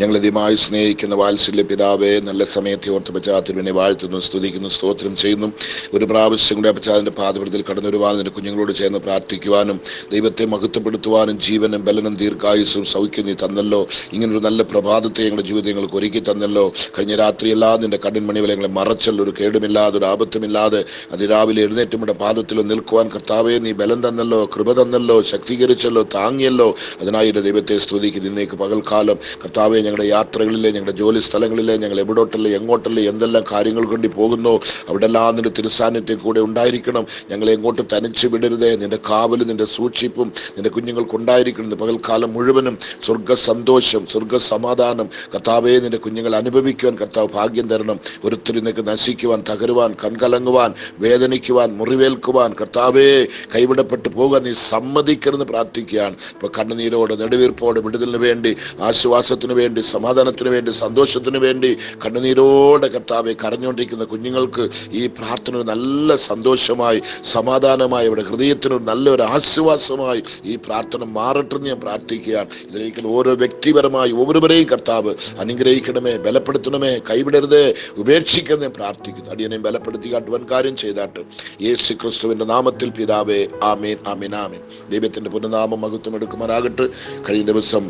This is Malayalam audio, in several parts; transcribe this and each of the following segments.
ഞങ്ങളധികമായി സ്നേഹിക്കുന്ന വാത്സല്യ പിതാവേ, നല്ല സമയത്തെ ഓർത്ത് പശ്ചാത്തലത്തിനെ വാഴ്ത്തുന്നു, സ്തുതിക്കുന്നു, സ്തോത്രം ചെയ്യുന്നു. ഒരു പ്രാവശ്യം കൂടെ പശ്ചാത്തലത്തിന്റെ പാദപീഠത്തിൽ കടന്നു വരുവാനും നിന്റെ കുഞ്ഞുങ്ങളോട് ചേർന്ന് പ്രാർത്ഥിക്കുവാനും ദൈവത്തെ മഹത്വപ്പെടുത്തുവാനും ജീവനും ബലനും ദീർഘായുസ്സും സൗഖ്യം നീ തന്നല്ലോ. ഇങ്ങനൊരു നല്ല പ്രഭാതത്തെ ഞങ്ങളുടെ ജീവിതം ഞങ്ങൾക്ക് ഒരുക്കി തന്നല്ലോ. കഴിഞ്ഞ രാത്രിയല്ലാതെ നിന്റെ കണ്ണിൻമണി വരെ ഞങ്ങളെ മറച്ചല്ലോ. ഒരു കേടുമില്ലാതെ, ഒരു ആപത്തുമില്ലാതെ അതിരാവിലെ എഴുന്നേറ്റുമുടെ പാദത്തിൽ നിൽക്കുവാൻ കർത്താവേ നീ ബലം തന്നല്ലോ, കൃപ തന്നല്ലോ, ശക്തീകരിച്ചല്ലോ, താങ്ങിയല്ലോ. അതിനായി ഒരു ദൈവത്തെ സ്തുതിക്കുന്നു. ഇന്നേക്ക് പകൽക്കാലം കർത്താവെ, ഞങ്ങളുടെ യാത്രകളിലെ, ഞങ്ങളുടെ ജോലി സ്ഥലങ്ങളിലെ, ഞങ്ങൾ എവിടോട്ടല്ലേ എങ്ങോട്ടല്ലേ എന്തെല്ലാം കാര്യങ്ങൾ കൊണ്ട് പോകുന്നു, അവിടെ എല്ലാം നിന്റെ തിരുസാന്നിധ്യം കൂടെ ഉണ്ടായിരിക്കണം. ഞങ്ങളെ എങ്ങോട്ട് തനിച്ച് വിടരുതേ. നിന്റെ കാവലും നിന്റെ സൂക്ഷിപ്പും നിന്റെ കുഞ്ഞുങ്ങൾക്ക് ഉണ്ടായിരിക്കണം. പകൽക്കാലം മുഴുവനും സ്വർഗ സന്തോഷം, സ്വർഗ സമാധാനം കർത്താവെ നിന്റെ കുഞ്ഞുങ്ങൾ അനുഭവിക്കുവാൻ കർത്താവ് ഭാഗ്യം തരണം. ഒരുത്തരും നിനക്ക് നശിക്കുവാൻ, തകരുവാൻ, കൺകലങ്ങുവാൻ, വേദനിക്കുവാൻ, മുറിവേൽക്കുവാൻ കർത്താവെ കൈവിടപ്പെട്ടു പോകാൻ നീ സമ്മതിക്കരുതെന്ന് പ്രാർത്ഥിക്കുകയാണ്. ഇപ്പൊ കണ്ണുനീരോട്, നെടുവീർപ്പോടെ വിടുതലിന് വേണ്ടി, ആശ്വാസത്തിന് വേണ്ടി, സമാധാനത്തിന് വേണ്ടി, സന്തോഷത്തിന് വേണ്ടി കണ്ണുനീരോടെ കർത്താവെ കരഞ്ഞുകൊണ്ടിരിക്കുന്ന കുഞ്ഞുങ്ങൾക്ക് ഈ പ്രാർത്ഥന നല്ല സന്തോഷമായി, സമാധാനമായി, ഇവിടെ ഹൃദയത്തിന് നല്ലൊരു ആശ്വാസമായി ഈ പ്രാർത്ഥന മാറട്ടെന്ന് ഞാൻ പ്രാർത്ഥിക്കുകയാണ്. ഇതിലേക്ക് ഓരോ വ്യക്തിപരമായി ഓരോരുവരെയും കർത്താവ് അനുഗ്രഹിക്കണമേ, ബലപ്പെടുത്തണമേ, കൈവിടരുതേ, ഉപേക്ഷിക്കുന്നേ പ്രാർത്ഥിക്കുന്നു. അടിയനെ ബലപ്പെടുത്തി കാട്ടുവാൻ കാര്യം ചെയ്താട്ട് യേശു ക്രിസ്തുവിന്റെ നാമത്തിൽ പിതാവേ, ആമേൻ, ആമേൻ, ആമേൻ. ദൈവത്തിന്റെ പുനർനാമം മഹത്വം എടുക്കുമാറാകട്ടെ. കഴിഞ്ഞ ദിവസം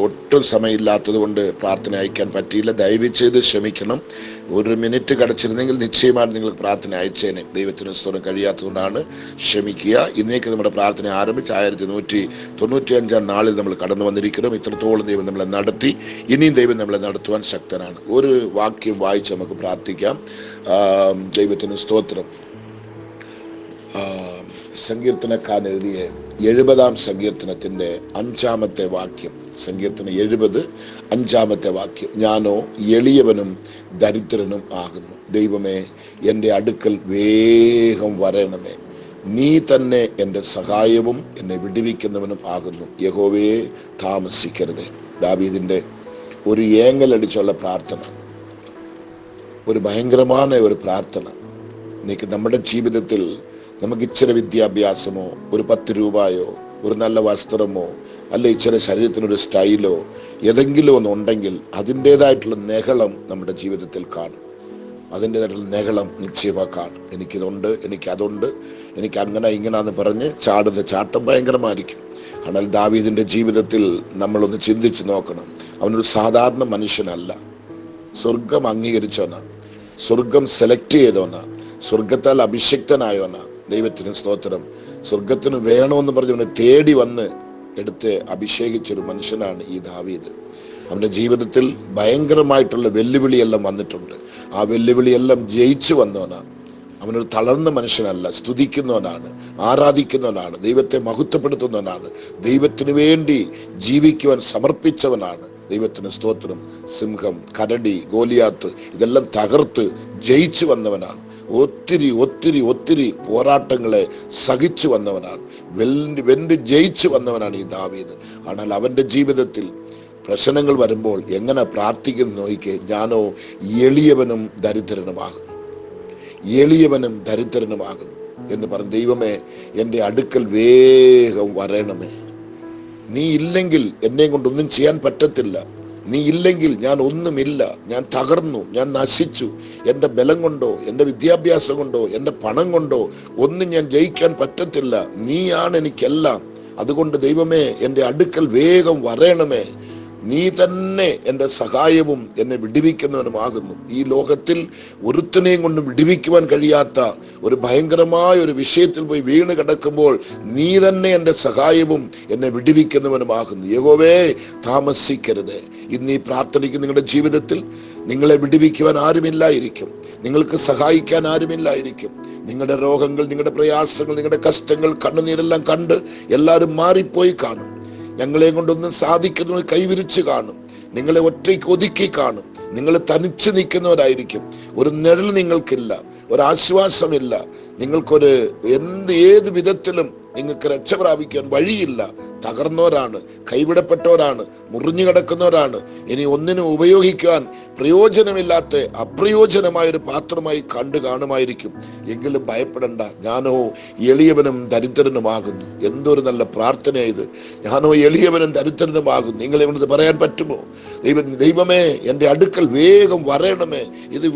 ഒട്ടും സമയമില്ലാത്തത് കൊണ്ട് പ്രാർത്ഥന അയക്കാൻ പറ്റിയില്ല. ദയവ് ചെയ്ത് ക്ഷമിക്കണം. ഒരു മിനിറ്റ് കടച്ചിരുന്നെങ്കിൽ നിശ്ചയമായിട്ട് നിങ്ങൾക്ക് പ്രാർത്ഥന അയച്ചേനെ. ദൈവത്തിന് സ്തോത്രം, കഴിയാത്തതുകൊണ്ടാണ്, ക്ഷമിക്കുക. ഇന്നേക്ക് നമ്മുടെ പ്രാർത്ഥന ആരംഭിച്ച് 1195 നാളിൽ നമ്മൾ കടന്നു വന്നിരിക്കണം. ഇത്രത്തോളം ദൈവം നമ്മളെ നടത്തി, ഇനിയും ദൈവം നമ്മളെ നടത്തുവാൻ ശക്തനാണ്. ഒരു വാക്യം വായിച്ച് നമുക്ക് പ്രാർത്ഥിക്കാം. ദൈവത്തിന് സ്തോത്രം. സങ്കീർത്തനക്കാരൻ എഴുതിയ 70-ാം സങ്കീർത്തനത്തിന്റെ 5-ാമത്തെ വാക്യം, സങ്കീർത്തനം 70 5-ാമത്തെ വാക്യം. ഞാനോ എളിയവനും ദരിദ്രനും ആകുന്നു. ദൈവമേ, എൻ്റെ അടുക്കൽ വേഗം വരണമേ. നീ തന്നെ എൻ്റെ സഹായവും എന്നെ വിടുവിക്കുന്നവനും ആകുന്നു. യഹോവേ, താമസിക്കരുതേ. ദാവീദിന്റെ ഒരു ഏങ്ങലടിച്ചുള്ള പ്രാർത്ഥന, ഒരു ഭയങ്കരമായ ഒരു പ്രാർത്ഥന. നമ്മുടെ ജീവിതത്തിൽ നമുക്ക് ഇച്ചിരി വിദ്യാഭ്യാസമോ, ഒരു 10 രൂപയോ, ഒരു നല്ല വസ്ത്രമോ, അല്ല ഇച്ചിരി ശരീരത്തിനൊരു സ്റ്റൈലോ ഏതെങ്കിലും ഒന്നുണ്ടെങ്കിൽ അതിൻ്റെതായിട്ടുള്ള നെഹളം നമ്മുടെ ജീവിതത്തിൽ കാണും. അതിൻ്റെതായിട്ടുള്ള നെഹളം നിശ്ചയമായി കാണും. എനിക്കിതുണ്ട്, എനിക്കതുണ്ട്, എനിക്ക് അങ്ങനെ ഇങ്ങനാന്ന് പറഞ്ഞ് ചാടുന്ന ചാട്ടം ഭയങ്കരമായിരിക്കും. എന്നാൽ ദാവീദിന്റെ ജീവിതത്തിൽ നമ്മളൊന്ന് ചിന്തിച്ച് നോക്കണം. അവനൊരു സാധാരണ മനുഷ്യനല്ല. സ്വർഗം അംഗീകരിച്ചവനാണ്, സ്വർഗം സെലക്ട് ചെയ്തവനാണ്, സ്വർഗത്താൽ അഭിഷിക്തനായവനാണ്. ദൈവത്തിന് സ്തോത്രം. സ്വർഗത്തിന് വേണമെന്ന് പറഞ്ഞവനെ തേടി വന്ന് എടുത്ത് അഭിഷേകിച്ചൊരു മനുഷ്യനാണ് ഈ ദാവീദ്. അവന്റെ ജീവിതത്തിൽ ഭയങ്കരമായിട്ടുള്ള വെല്ലുവിളിയെല്ലാം വന്നിട്ടുണ്ട്. ആ വെല്ലുവിളിയെല്ലാം ജയിച്ചു വന്നവനാണ്. അവനൊരു തളർന്ന മനുഷ്യനല്ല, സ്തുതിക്കുന്നവനാണ്, ആരാധിക്കുന്നവനാണ്, ദൈവത്തെ മഹത്വപ്പെടുത്തുന്നവനാണ്, ദൈവത്തിന് വേണ്ടി ജീവിക്കുവാൻ സമർപ്പിച്ചവനാണ്. ദൈവത്തിന് സ്തോത്രം. സിംഹം, കരടി, ഗോലിയാത്ത് ഇതെല്ലാം തകർത്ത് ജയിച്ചു വന്നവനാണ്. ഒത്തിരി ഒത്തിരി ഒത്തിരി പോരാട്ടങ്ങളെ സഹിച്ചു വന്നവനാണ്. വെന്ത് ജയിച്ചു വന്നവനാണ് ഈ ദാവീദ്. ஆனால் അവന്റെ ജീവിതത്തിൽ പ്രശ്നങ്ങൾ വരുമ്പോൾ എങ്ങനെ പ്രാർത്ഥിക്കുന്നു നോക്കിക്കേ. ഞാനോ എളിയവനും ദരിദ്രനുമാകുന്നു, എളിയവനും ദരിദ്രനുമാകുന്നു എന്ന് പറഞ്ഞു. ദൈവമേ, എൻ്റെ അടുക്കൽ വേഗം വരണമേ. നീ ഇല്ലെങ്കിൽ എന്നെ കൊണ്ടൊന്നും ചെയ്യാൻ പറ്റത്തില്ല. നീ ഇല്ലെങ്കിൽ ഞാൻ ഒന്നുമില്ല. ഞാൻ തകർന്നു, ഞാൻ നശിച്ചു. എൻ്റെ ബലം കൊണ്ടോ, എൻ്റെ വിദ്യാഭ്യാസം കൊണ്ടോ, എൻ്റെ പണം കൊണ്ടോ ഒന്നും ഞാൻ ജയിക്കാൻ പറ്റത്തില്ല. നീയാണ് എനിക്കെല്ലാം. അതുകൊണ്ട് ദൈവമേ, എൻ്റെ അടുക്കൽ വേഗം വരണമേ. നീ തന്നെ എൻ്റെ സഹായവും എന്നെ വിടുവിക്കുന്നവനുമാകുന്നു. ഈ ലോകത്തിൽ ഒരുത്തനെയും കൊണ്ട് വിടുവിക്കുവാൻ കഴിയാത്ത ഒരു ഭയങ്കരമായ ഒരു വിഷയത്തിൽ പോയി വീണ് കിടക്കുമ്പോൾ നീ തന്നെ എൻ്റെ സഹായവും എന്നെ വിടുവിക്കുന്നവനുമാകുന്നു. യഹോവേ, താമസിക്കരുത്. ഇന്ന് ഈ പ്രാർത്ഥനയ്ക്ക് നിങ്ങളുടെ ജീവിതത്തിൽ നിങ്ങളെ വിടുവിക്കുവാൻ ആരുമില്ലായിരിക്കും, നിങ്ങൾക്ക് സഹായിക്കാൻ ആരുമില്ലായിരിക്കും. നിങ്ങളുടെ രോഗങ്ങൾ, നിങ്ങളുടെ പ്രയാസങ്ങൾ, നിങ്ങളുടെ കഷ്ടങ്ങൾ, കണ്ണുനീരെല്ലാം കണ്ട് എല്ലാവരും മാറിപ്പോയി കാണും. ഞങ്ങളെ കൊണ്ടൊന്നും സാധിക്കുന്നത് കൈവിരിച്ച് കാണും. നിങ്ങളെ ഒറ്റയ്ക്ക് ഒതുക്കി കാണും. നിങ്ങൾ തനിച്ച് നിൽക്കുന്നവരായിരിക്കും. ഒരു നിഴൽ നിങ്ങൾക്കില്ല, ഒരാശ്വാസമില്ല. നിങ്ങൾക്കൊരു ഏത് വിധത്തിലും നിങ്ങൾക്ക് രക്ഷ പ്രാപിക്കാൻ വഴിയില്ല. തകർന്നവരാണ്, കൈവിടപ്പെട്ടവരാണ്, മുറിഞ്ഞു കിടക്കുന്നവരാണ്. ഇനി ഒന്നിനും ഉപയോഗിക്കാൻ പ്രയോജനമില്ലാത്ത അപ്രയോജനമായ ഒരു പാത്രമായി കണ്ടു കാണുമായിരിക്കും. എങ്കിലും ഭയപ്പെടണ്ട, ഞാനോ എളിയവനും ദരിദ്രനുമാകുന്നു. എന്തൊരു നല്ല പ്രാർത്ഥനയായത്! ഞാനോ എളിയവനും ദരിദ്രനുമാകുന്നു. നിങ്ങളെ കൊണ്ട് പറയാൻ പറ്റുമോ? ദൈവമേ, എൻ്റെ അടുക്കൽ വേഗം വരണമേ. ഇത്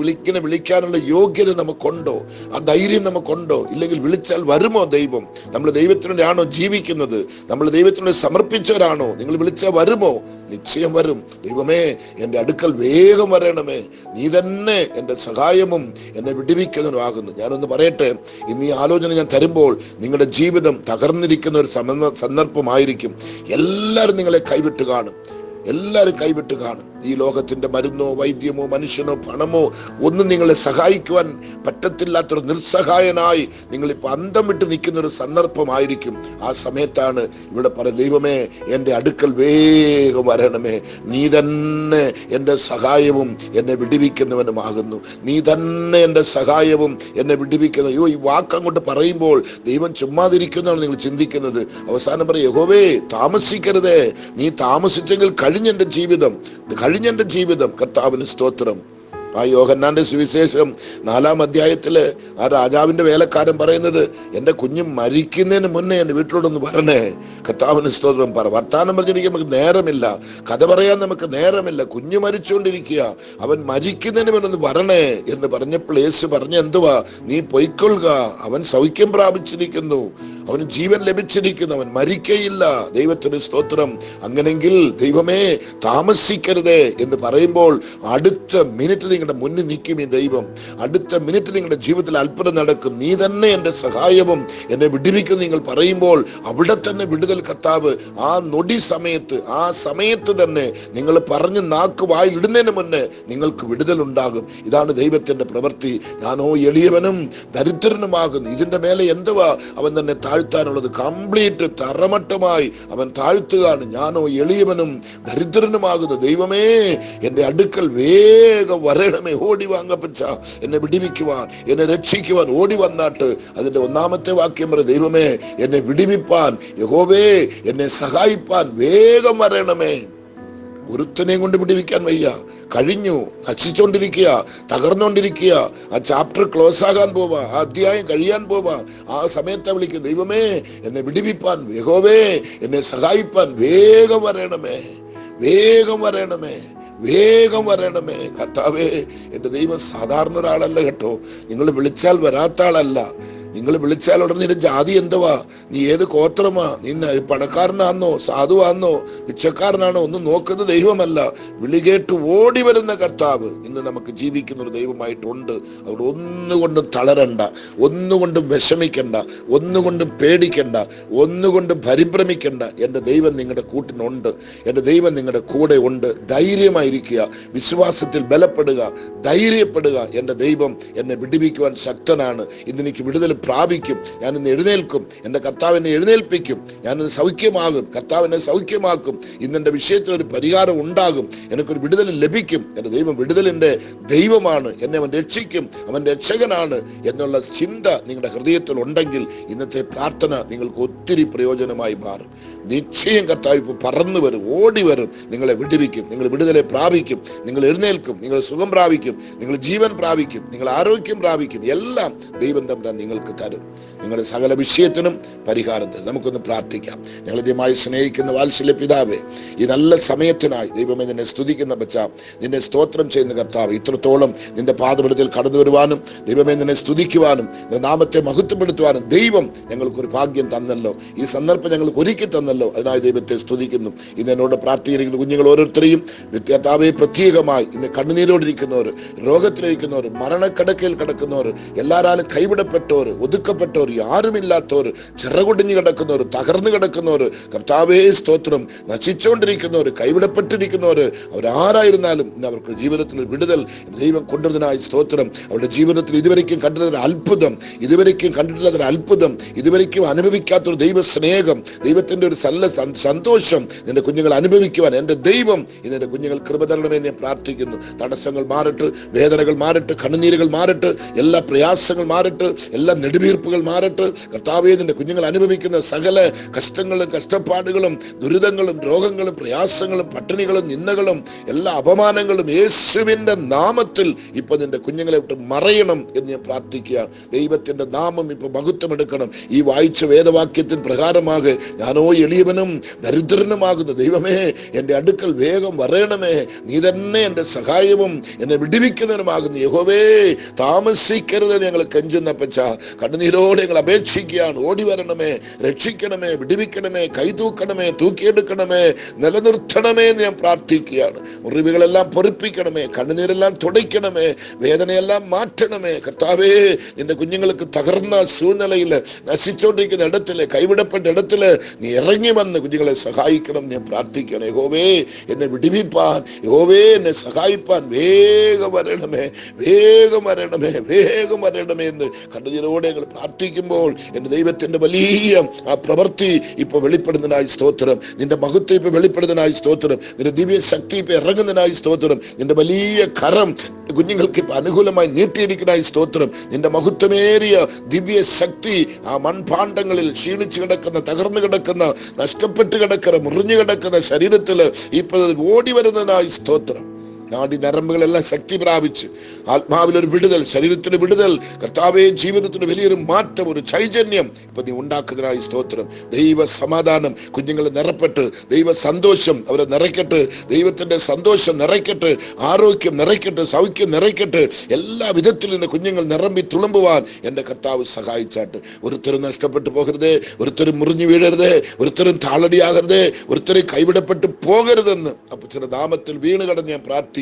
വിളിക്കാനുള്ള യോഗ്യത നമുക്കുണ്ടോ? ആ ധൈര്യം നമുക്കുണ്ടോ? ഇല്ലെങ്കിൽ വിളിച്ചാൽ വരുമോ ദൈവം? നമ്മൾ ദൈവത്തിനാണോ ജീവിക്കുന്നത്? നമ്മൾ ദൈവത്തിനോട് സമർപ്പിച്ചവരാണോ? നിങ്ങൾ വിളിച്ചാൽ വരുമോ? നിശ്ചയം വരും. ദൈവമേ, എൻ്റെ അടുക്കൽ വേഗം വരണമേ. നീ തന്നെ എൻ്റെ സഹായവും എന്നെ വിടുവിക്കുന്നതുമാകുന്നു. ഞാനൊന്ന് പറയട്ടെ, ഇന്ന് ഈ ആലോചന ഞാൻ തരുമ്പോൾ നിങ്ങളുടെ ജീവിതം തകർന്നിരിക്കുന്ന ഒരു സന്ദർഭമായിരിക്കും. എല്ലാവരും നിങ്ങളെ കൈവിട്ട് കാണും. എല്ലാവരും കൈവിട്ട് കാണും. ഈ ലോകത്തിന്റെ മരുന്നോ വൈദ്യമോ മനുഷ്യനോ പണമോ ഒന്നും നിങ്ങളെ സഹായിക്കുവാൻ പറ്റത്തില്ലാത്തൊരു നിസ്സഹായനായി നിങ്ങളിപ്പോ അന്തം വിട്ട് നിൽക്കുന്ന ഒരു സന്ദർഭമായിരിക്കും. ആ സമയത്താണ് ഇവിടെ പറയുന്നത്, ദൈവമേ, എൻ്റെ അടുക്കൽ വേഗം വരണമേ. നീ തന്നെ എൻ്റെ സഹായവും എന്നെ വിടുവിക്കുന്നവനുമാകുന്നു. നീ തന്നെ എൻ്റെ സഹായവും എന്നെ വിടുവിക്കുന്നു. അയ്യോ, ഈ വാക്ക് അങ്ങോട്ട് പറയുമ്പോൾ ദൈവം ചുമ്മാതിരിക്കുന്നതാണ് നിങ്ങൾ ചിന്തിക്കുന്നത്. അവസാനം പറയും, യഹോവേ, താമസിക്കരുതേ. നീ താമസിച്ചെങ്കിൽ കഴിഞ്ഞെന്റെ ജീവിതം. കർത്താവിന് സ്തോത്രം. ആ യോഹന്നാന്റെ സുവിശേഷം 4-ാം അധ്യായത്തില് ആ രാജാവിന്റെ വേലക്കാരൻ പറയുന്നത്, എന്റെ കുഞ്ഞ് മരിക്കുന്നതിന് മുന്നേ എന്റെ വീട്ടിലോട്ടൊന്ന് വരണേ. കർത്താവിന് സ്തോത്രം. വർത്താനം പറഞ്ഞിരിക്കാൻ നമുക്ക് നേരമില്ല, കഥ പറയാൻ നമുക്ക് നേരമില്ല. കുഞ്ഞ് മരിച്ചുകൊണ്ടിരിക്കുക, അവൻ മരിക്കുന്നതിന് മുന്നേ ഒന്ന് വരണേ എന്ന് പറഞ്ഞപ്പോൾ യേശു പറഞ്ഞ എന്തുവാ? നീ പൊയ്ക്കൊള്ളുക, അവൻ സൗഖ്യം പ്രാപിച്ചിരിക്കുന്നു, അവന് ജീവൻ ലഭിച്ചിരിക്കുന്നു, അവൻ മരിക്കയില്ല. ദൈവത്തിന് സ്തോത്രം. അങ്ങനെങ്കിൽ ദൈവമേ, താമസിക്കരുതേ എന്ന് പറയുമ്പോൾ അടുത്ത മിനിറ്റ് നിങ്ങളുടെ മുന്നിൽ നിൽക്കും ഈ ദൈവം. അടുത്ത മിനിറ്റ് നിങ്ങളുടെ ജീവിതത്തിൽ അത്ഭുതം നടക്കും. നീ തന്നെ എൻ്റെ സഹായവും എന്നെ വിടുവിക്കും നിങ്ങൾ പറയുമ്പോൾ അവിടെ തന്നെ വിടുതൽ കർത്താവ് ആ നൊടി സമയത്ത്, ആ സമയത്ത് തന്നെ നിങ്ങൾ പറഞ്ഞ് നാക്ക് വായിൽ ഇടുന്നതിന് മുന്നേ നിങ്ങൾക്ക് വിടുതൽ ഉണ്ടാകും. ഇതാണ് ദൈവത്തിന്റെ പ്രവൃത്തി. ഞാനോ എളിയവനും ദരിദ്രനുമാകുന്നു. ഇതിന്റെ മേലെ എന്തുവാ അവൻ തന്നെ താഴ്ത്താനുള്ളത്? കംപ്ലീറ്റ് തറമട്ടമായി അവൻ താഴ്ത്തുകയാണ്. ഞാനോ എളിയവനും ദരിദ്രനുമാകുന്നു. ദൈവമേ, എൻ്റെ അടുക്കൽ വേഗം വരണമേ. ഓടി വാങ്ങപ്പച്ച എന്നെ വിടിവിക്കുവാൻ, എന്നെ രക്ഷിക്കുവാൻ ഓടി വന്നാട്ട്. അതിന്റെ 1-ാമത്തെ വാക്യം പറയും, ദൈവമേ, എന്നെ വിടിവിപ്പാൻ, യഹോവേ, എന്നെ സഹായിപ്പാൻ വേഗം വരണമേ. ഒരുത്തനെയും കൊണ്ട് വിടുവിക്കാൻ വയ്യ. കഴിഞ്ഞു, നശിച്ചുകൊണ്ടിരിക്കുക, തകർന്നുകൊണ്ടിരിക്കുക. ആ ചാപ്റ്റർ ക്ലോസ് ആകാൻ പോവാ, ആ അധ്യായം കഴിയാൻ പോവാ. ആ സമയത്ത് വിളിക്കും, ദൈവമേ, എന്നെ വിടുവിപ്പാൻ, യഹോവേ, എന്നെ സഹായിപ്പാൻ വേഗം വരണമേ, വേഗം വരണമേ, വേഗം വരണമേ. കർത്താവേ, എൻ്റെ ദൈവം സാധാരണ ഒരാളല്ല കേട്ടോ. നിങ്ങൾ വിളിച്ചാൽ വരാത്ത ആളല്ല. നിങ്ങൾ വിളിച്ചാൽ ഉടനെ നിന്റെ ജാതി എന്തുവാ, നീ ഏത് ഗോത്രമാ, നിന്നെ പണക്കാരനാന്നോ സാധുവാന്നോ ഭിക്ഷക്കാരനാണോ ഒന്നും നോക്കുന്നത് ദൈവമല്ല. വിളി കേട്ട് ഓടി വരുന്ന കർത്താവ് ഇന്ന് നമുക്ക് ജീവിക്കുന്ന ഒരു ദൈവമായിട്ടുണ്ട്. അവിടെ ഒന്നുകൊണ്ടും തളരണ്ട, ഒന്നുകൊണ്ടും വിഷമിക്കണ്ട, ഒന്നുകൊണ്ടും പേടിക്കണ്ട, ഒന്നുകൊണ്ടും പരിഭ്രമിക്കണ്ട. എൻ്റെ ദൈവം നിങ്ങളുടെ കൂട്ടിനുണ്ട്, എൻ്റെ ദൈവം നിങ്ങളുടെ കൂടെ ഉണ്ട്. ധൈര്യമായിരിക്കുക, വിശ്വാസത്തിൽ ബലപ്പെടുക, ധൈര്യപ്പെടുക. എൻ്റെ ദൈവം എന്നെ വിടുവിക്കുവാൻ ശക്തനാണ്. ഇന്ന് എനിക്ക് വിടുതൽ പ്രാപിക്കും. ഞാനിന്ന് എഴുന്നേൽക്കും, എൻ്റെ കർത്താവ് എന്നെ എഴുന്നേൽപ്പിക്കും. ഞാനിന്ന് സൗഖ്യമാകും, കർത്താവ് എന്നെ സൗഖ്യമാക്കും. ഇന്നെൻ്റെ വിഷയത്തിൽ ഒരു പരിഹാരം ഉണ്ടാകും, എനിക്കൊരു വിടുതൽ ലഭിക്കും. എൻ്റെ ദൈവം വിടുതലിൻ്റെ ദൈവമാണ്, എന്നെ അവൻ രക്ഷിക്കും, അവൻ രക്ഷകനാണ് എന്നുള്ള ചിന്ത നിങ്ങളുടെ ഹൃദയത്തിൽ ഉണ്ടെങ്കിൽ ഇന്നത്തെ പ്രാർത്ഥന നിങ്ങൾക്ക് ഒത്തിരി പ്രയോജനമായി മാറും. നിശ്ചയം കർത്താവ് ഇപ്പോൾ പറന്നു വരും, ഓടി വരും, നിങ്ങളെ വിടുവിക്കും. നിങ്ങൾ വിടുതലെ പ്രാപിക്കും, നിങ്ങൾ എഴുന്നേൽക്കും, നിങ്ങൾ സുഖം പ്രാപിക്കും, നിങ്ങൾ ജീവൻ പ്രാപിക്കും, നിങ്ങൾ ആരോഗ്യം പ്രാപിക്കും. എല്ലാം ദൈവം തമ്പുരാൻ നിങ്ങൾക്ക് തരും. നിങ്ങളുടെ സകല വിഷയത്തിനും പരിഹാരം തരും. നമുക്കൊന്ന് പ്രാർത്ഥിക്കാം. ഞങ്ങൾ ദൈവമായി സ്നേഹിക്കുന്ന വാത്സല്യ പിതാവേ, ഈ നല്ല സമയത്തിനായി ദൈവമേ നിന്നെ സ്തുതിക്കുന്ന ബച്ച, നിന്നെ സ്തോത്രം ചെയ്യുന്ന കർത്താവ്, ഇത്രത്തോളം നിന്റെ പാദപീഠത്തിൽ കടന്നു വരുവാനും ദൈവമേ നിന്നെ സ്തുതിക്കുവാനും നിന്റെ നാമത്തെ മഹത്വപ്പെടുത്തുവാനും ദൈവം ഞങ്ങൾക്കൊരു ഭാഗ്യം തന്നല്ലോ. ഈ സന്ദർഭം ഞങ്ങൾക്ക് ഒരുക്കി തന്നല്ലോ. അതിനായി ദൈവത്തെ സ്തുതിക്കുന്നു. ഇന്ന് എന്നോട് പ്രാർത്ഥിക്കുന്ന കുഞ്ഞുങ്ങൾ ഓരോരുത്തരെയും കർത്താവേ പ്രത്യേകമായി ഇന്ന് കണ്ണുനീരോടിരിക്കുന്നവർ, രോഗത്തിലിരിക്കുന്നവർ, മരണക്കടക്കയിൽ കിടക്കുന്നവർ, എല്ലാവരും കൈവിടപ്പെട്ടവർ, ഒതുക്കപ്പെട്ടവർ, ആരുമില്ലാത്തവർ, ചിറകൊടിഞ്ഞു കിടക്കുന്നവർ, തകർന്നു കിടക്കുന്നവർ, കർത്താവേ സ്തോത്രം, നശിച്ചുകൊണ്ടിരിക്കുന്നവർ, കൈവിടപ്പെട്ടിരിക്കുന്നവർ, അവരാരായിരുന്നാലും ഇന്ന് അവർക്ക് ജീവിതത്തിൽ ഒരു വിടുതൽ ദൈവം കൊണ്ടുവന്നതിനായി സ്തോത്രം. അവരുടെ ജീവിതത്തിൽ ഇതുവരെയ്ക്കും കണ്ടിട്ടുള്ള അത്ഭുതം, ഇതുവരെയ്ക്കും കണ്ടിട്ടുള്ള അത്ഭുതം, ഇതുവരെയ്ക്കും അനുഭവിക്കാത്തൊരു ദൈവ സ്നേഹം, ദൈവത്തിന്റെ ഒരു സന്തോഷം നിന്റെ കുഞ്ഞുങ്ങൾ അനുഭവിക്കുവാൻ എൻ്റെ ദൈവം ഇന്നെ കുഞ്ഞുങ്ങൾ കൃപ തരണമെന്ന് ഞാൻ പ്രാർത്ഥിക്കുന്നു. തടസ്സങ്ങൾ മാറട്ടെ, വേദനകൾ മാറട്ടെ, കണ്ണുനീരുകൾ മാറട്ടെ, എല്ലാ പ്രയാസങ്ങൾ മാറട്ടെ, എല്ലാ നെടുവീർപ്പുകൾ മാറട്ടെ. കർത്താവേ, നിന്റെ കുഞ്ഞുങ്ങൾ അനുഭവിക്കുന്ന സകല കഷ്ടങ്ങളും കഷ്ടപ്പാടുകളും ദുരിതങ്ങളും രോഗങ്ങളും പ്രയാസങ്ങളും പട്ടിണികളും നിന്ദകളും എല്ലാ അപമാനങ്ങളും യേശുവിന്റെ നാമത്തിൽ ഇപ്പൊ നിന്റെ കുഞ്ഞുങ്ങളെ വിട്ട് മറയണം എന്ന് ഞാൻ പ്രാർത്ഥിക്കുകയാണ്. ദൈവത്തിന്റെ നാമം ഇപ്പൊ മഹത്വമെടുക്കണം. ഈ വായിച്ച വേദവാക്യത്തിന് പ്രകാരമാകെ ഞാനോ എളിയവനും ദരിദ്രനുമാകുന്നു. ദൈവമേ, എന്റെ അടുക്കൽ വേഗം വരയണമേ. നീ തന്നെ എന്റെ സഹായവും എന്നെ വിടുവിക്കുന്നതിനുമാകുന്നു. യഹോവേ, താമസിക്കരുത് ഞങ്ങൾ കെഞ്ചുന്നപ്പച്ച. കണ്ണുനീരോടെ ഞങ്ങൾ അപേക്ഷിക്കുകയാണ്. ഓടി വരണമേ, രക്ഷിക്കണമേ, വിടുവിക്കണമേ, കൈതൂക്കണമേ, തൂക്കിയെടുക്കണമേ, നിലനിർത്തണമേ എന്ന് ഞാൻ പ്രാർത്ഥിക്കുകയാണ്. മുറിവുകളെല്ലാം പൊറിപ്പിക്കണമേ, കണ്ണുനീരെല്ലാം തുടയ്ക്കണമേ, വേദനയെല്ലാം മാറ്റണമേ. കർത്താവേ, നിന്റെ കുഞ്ഞുങ്ങൾക്ക് തകർന്ന ശൂന്യതയിൽ നശിച്ചുകൊണ്ടിരിക്കുന്ന ഇടത്തില്, കൈവിടപ്പെട്ട ഇടത്തില് നീ ഇറങ്ങി വന്ന് കുഞ്ഞുങ്ങളെ സഹായിക്കണം ഞാൻ പ്രാർത്ഥിക്കണം. യഹോവേ, എന്നെ വിടുവിപ്പാൻ, യഹോവേ, എന്നെ സഹായിപ്പാൻ വേഗം വരണമേ, വേഗം വരണമേ, വേഗം വരണമേ എന്ന് കണ്ണുനീരോടെ ഞങ്ങൾ പ്രാർത്ഥിക്കുമ്പോൾ എന്റെ ദൈവത്തിന്റെ വലിയ ആ പ്രവൃത്തി ഇപ്പൊ വെളിപ്പെടുന്നതിനായി സ്തോത്രം. നിന്റെ മഹത്വം ഇപ്പൊ വെളിപ്പെടുന്നതിനായി സ്തോത്രം. നിന്റെ ദിവ്യ ശക്തി ഇപ്പൊ ഇറങ്ങുന്നതിനായി സ്തോത്രം. നിന്റെ വലിയ കരം കുഞ്ഞുങ്ങൾക്ക് ഇപ്പൊ അനുകൂലമായി നീട്ടിയിരിക്കുന്നതായി സ്തോത്രം. നിന്റെ മഹത്വമേറിയ ദിവ്യ ശക്തി ആ മൺഭാണ്ഡങ്ങളിൽ ക്ഷീണിച്ചു കിടക്കുന്ന, തകർന്നു കിടക്കുന്ന, നഷ്ടപ്പെട്ട് കിടക്കുന്ന, മുറിഞ്ഞു കിടക്കുന്ന ശരീരത്തിൽ ഇപ്പൊ ഓടി വരുന്നതിനായി സ്തോത്രം. നാടി നരമ്പുകളെല്ലാം ശക്തി പ്രാപിച്ച് ആത്മാവിലൊരു വിടുതൽ, ശരീരത്തിന് വിടുതൽ, കർത്താവേ, ജീവിതത്തിന് വലിയൊരു മാറ്റം, ഒരു ചൈതന്യം ഇപ്പൊ നീ ഉണ്ടാക്കുന്നതിനായി സ്തോത്രം. ദൈവ സമാധാനം കുഞ്ഞുങ്ങളെ നിറപ്പെട്ട്, ദൈവ സന്തോഷം അവരെ നിറയ്ക്കട്ടെ, ദൈവത്തിന്റെ സന്തോഷം നിറയ്ക്കട്ടെ, ആരോഗ്യം നിറയ്ക്കട്ടെ, സൗഖ്യം നിറയ്ക്കട്ടെ. എല്ലാ വിധത്തിൽ നിന്ന് കുഞ്ഞുങ്ങൾ നിറമ്പി തുളുമ്പുവാൻ എന്റെ കർത്താവ് സഹായിച്ചാട്ട്. ഒരുത്തരും നഷ്ടപ്പെട്ടു പോകരുതേ, ഒരുത്തരും മുറിഞ്ഞു വീഴരുതേ, ഒരുത്തരും താളടിയാകരുതേ, ഒരുത്തരും കൈവിടപ്പെട്ടു പോകരുതെന്ന് അപ്പച്ചന്റെ നാമത്തിൽ വീണ് കടന്ന് ഞാൻ പ്രാർത്ഥിക്കുക.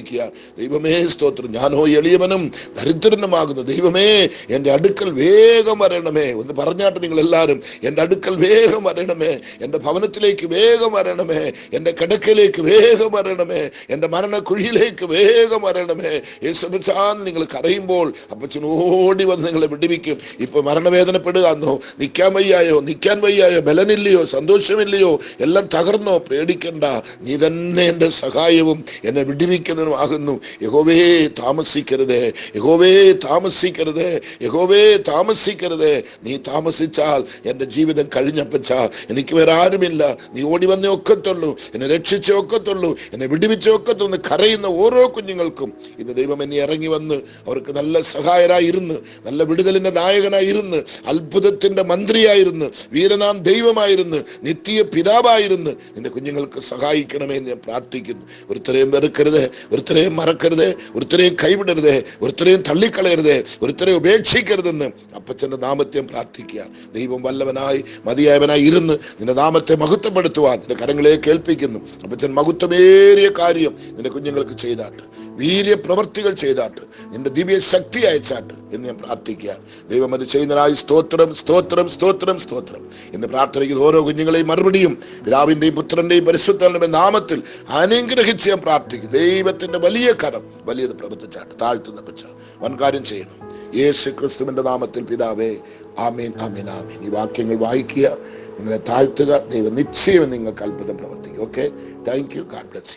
ദൈവമേ, സ്തോത്രം. ഞാനോ എളിയവനും ദരിദ്രനുമാകുന്നു. ദൈവമേ, എന്റെ അടുക്കൽ വേഗം വരണമേ. ഒന്ന് പറഞ്ഞാട്ട് നിങ്ങൾ എല്ലാവരും, എന്റെ അടുക്കൽ വേഗം വരണമേ, എന്റെ ഭവനത്തിലേക്ക് വേഗം വരണമേ, എന്റെ കിടക്കയിലേക്ക് വേഗം വരണമേ, എന്റെ മരണക്കുഴിയിലേക്ക് വേഗം വരണമേ. യേശുവിൻ നിങ്ങൾ കരയുമ്പോൾ അപ്പച്ചൻ ഓടി വന്ന് നിങ്ങളെ വിടുവിക്കും. ഇപ്പൊ മരണവേദനപ്പെടുകയെന്നോ, നിൽക്കാൻ വയ്യായോ, നിൽക്കാൻ വയ്യായോ, ബലനില്ലയോ, സന്തോഷമില്ലയോ, എല്ലാം തകർന്നോ, പേടിക്കണ്ട. നീ തന്നെ എന്റെ സഹായവും എന്നെ വിടുവിക്കുന്ന ആകുന്നു. യഹോവേ, താമസിക്കരുതേ, യഹോവേ, താമസിക്കരുതേ, യഹോവേ, താമസിക്കരുതേ. നീ താമസിച്ചാൽ എന്റെ ജീവിതം കഴിഞ്ഞപ്പച്ച. എനിക്ക് വേറെ ആരുമില്ല. നീ ഓടി വന്നേ ഒക്കത്തുള്ളൂ, എന്നെ രക്ഷിച്ചേ ഒക്കത്തുള്ളൂ, എന്നെ വിടുവിച്ചേ ഒക്കത്തുള്ളൂ. കരയുന്ന ഓരോ കുഞ്ഞുങ്ങൾക്കും ഇന്ന് ദൈവം എന്നെ ഇറങ്ങി വന്ന് അവർക്ക് നല്ല സഹായരായിരുന്ന്, നല്ല വിടുതലിന്റെ നായകനായിരുന്ന്, അത്ഭുതത്തിന്റെ മന്ത്രിയായിരുന്ന്, വീരനാം ദൈവമായിരുന്ന്, നിത്യ പിതാവായിരുന്ന് നിന്റെ കുഞ്ഞുങ്ങൾക്ക് സഹായിക്കണമേ എന്ന് ഞാൻ പ്രാർത്ഥിക്കുന്നു. ഒരുത്തരെയും വെറുക്കരുത്, ഒരുത്തരെയും മറക്കരുത്, ഒരുത്തരെയും കൈവിടരുത്, ഒരുത്തരെയും തള്ളിക്കളയരുത്, ഒരുത്തരെയും ഉപേക്ഷിക്കരുതെന്ന് അപ്പച്ചന്റെ നാമത്തെ പ്രാർത്ഥിക്കുക. ദൈവം വല്ലവനായി മതിയായവനായി ഇരുന്ന് നിന്റെ നാമത്തെ മഹത്വപ്പെടുത്തുവാൻ നിന്റെ കരങ്ങളെ കേൾപ്പിക്കുന്നു. അപ്പച്ചൻ മഹത്വമേറിയ കാര്യം നിന്റെ കുഞ്ഞുങ്ങൾക്ക് ചെയ്താട്ട്, വീര്യ പ്രവർത്തികൾ ചെയ്താട്ട്, നിന്റെ ദിവ്യ ശക്തി അയച്ചാട്ട് എന്ന് ഞാൻ പ്രാർത്ഥിക്കുക. ദൈവം അത് ചെയ്യുന്നതിനായി സ്തോത്രം, സ്തോത്രം, സ്തോത്രം, സ്തോത്രം. ഇന്ന് പ്രാർത്ഥനയ്ക്ക് ഓരോ കുഞ്ഞുങ്ങളെയും മറുപടിയും പിതാവിന്റെയും പുത്രന്റെയും പരിശുദ്ധന്റെ നാമത്തിൽ അനുഗ്രഹിച്ച് ഞാൻ പ്രാർത്ഥിക്കും. ദൈവത്തിന്റെ വലിയ കരം വലിയത് പ്രവർത്തിച്ചാട്ട് താഴ്ത്തുന്ന പച്ച വൻകാര്യം ചെയ്യണം. യേശു ക്രിസ്തുവിന്റെ നാമത്തിൽ പിതാവേ, ആമേൻ, ആമേൻ, ആമേൻ. ഈ വാക്യങ്ങൾ വായിക്കുക, നിങ്ങളെ താഴ്ത്തുക. ദൈവം നിശ്ചയം നിങ്ങൾക്ക് അത്ഭുതം പ്രവർത്തിക്കും. Okay, thank you. God bless you.